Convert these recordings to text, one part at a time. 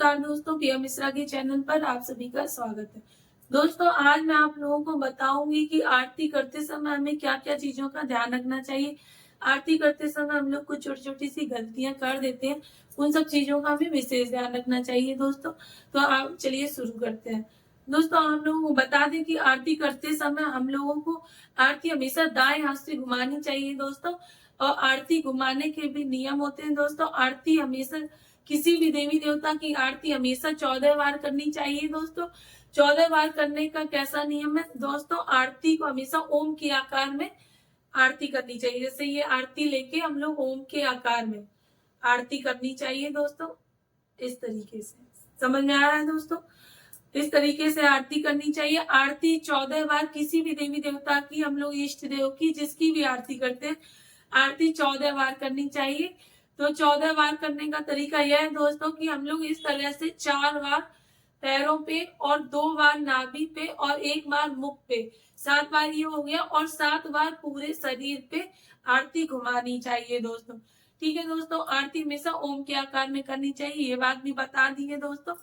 नमस्कार दोस्तों, पीएम मिश्रा के चैनल पर आप सभी का स्वागत है। दोस्तों, आज मैं आप लोगों को बताऊंगी कि आरती करते समय हमें क्या-क्या चीजों का ध्यान रखना चाहिए। आरती करते समय हम लोग कुछ छोटी-छोटी सी गलतियां कर देते हैं, उन सब चीजों का हमें विशेष ध्यान रखना चाहिए दोस्तों। तो आप चलिए शुरू करते हैं। दोस्तों, हम लोगों को बता दें कि आरती करते समय हम लोगों को आरती हमेशा दाएं हाथ से घुमानी चाहिए दोस्तों। और आरती घुमाने के भी नियम होते हैं दोस्तों। आरती हमेशा किसी भी देवी देवता की आरती हमेशा 14 बार करनी चाहिए दोस्तों। 14 बार करने का कैसा नियम है दोस्तों? आरती को हमेशा ओम के आकार में आरती करनी चाहिए। जैसे ये आरती लेके हम लोग ओम के आकार में आरती करनी चाहिए दोस्तों। इस तरीके से समझ में आ रहा है दोस्तों? इस तरीके से आरती करनी चाहिए। आरती 14 बार किसी भी देवी देवता की, हम लोग इष्ट देव की जिसकी भी आरती करते हैं, आरती 14 बार करनी चाहिए। तो 14 बार करने का तरीका यह है दोस्तों कि हम लोग इस तरह से 4 बार पैरों पे और 2 बार नाभि पे और 1 बार मुख पे, 7 बार ये हो गया, और 7 बार पूरे शरीर पे आरती घुमानी चाहिए दोस्तों। ठीक है दोस्तों, आरती हमेशा ओम के आकार में करनी चाहिए, ये बात भी बता दी है दोस्तों।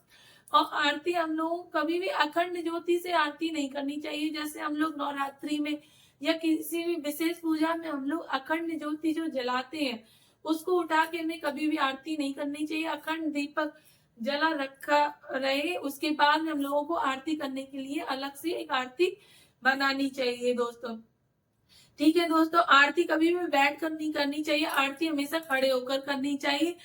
और आरती हम लोगों को कभी भी अखंड ज्योति से आरती नहीं करनी चाहिए। जैसे हम लोग नवरात्रि में या किसी भी विशेष पूजा में हम लोग अखंड ज्योति जो जलाते हैं, उसको उठा के हमें कभी भी आरती नहीं करनी चाहिए। अखंड दीपक जला रखा रहे, उसके बाद हम लोगों को आरती करने के लिए अलग से एक आरती बनानी चाहिए दोस्तों। ठीक है दोस्तों, आरती कभी भी बैठ कर नहीं करनी चाहिए, आरती हमेशा खड़े होकर करनी चाहिए।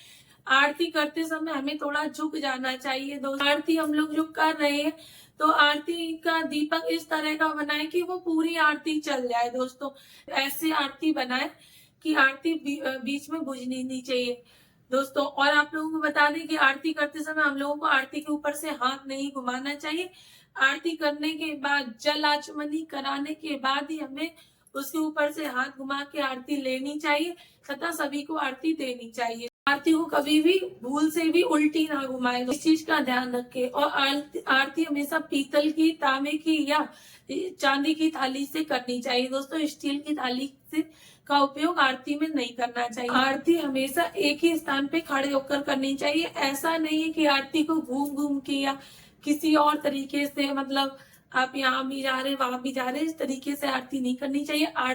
आरती करते समय हमें थोड़ा झुक जाना चाहिए दोस्तों। आरती हम लोग जो कर रहे हैं, तो आरती का दीपक इस तरह का बनाए कि वो पूरी आरती चल जाए दोस्तों। ऐसी आरती बनाए कि आरती बीच में बुझनी नहीं चाहिए दोस्तों। और आप लोगों को बता दें कि आरती करते समय हम लोगों को आरती के ऊपर से हाथ नहीं घुमाना चाहिए। आरती करने के बाद, जल आचमनी कराने के बाद ही हमें उसके ऊपर से हाथ घुमा के आरती लेनी चाहिए तथा सभी को आरती देनी चाहिए। आरती को कभी भी भूल से भी उल्टी ना घुमाए, इस चीज का ध्यान रखें। और आरती हमेशा पीतल की, तांबे की या चांदी की थाली से करनी चाहिए दोस्तों। स्टील की थाली से का उपयोग आरती में नहीं करना चाहिए। आरती हमेशा एक ही स्थान पे खड़े होकर करनी चाहिए। ऐसा नहीं है कि आरती को घूम घूम के या किसी और तरीके से, मतलब आप यहाँ भी जा रहे वहां भी जा रहे, इस तरीके से आरती नहीं करनी चाहिए।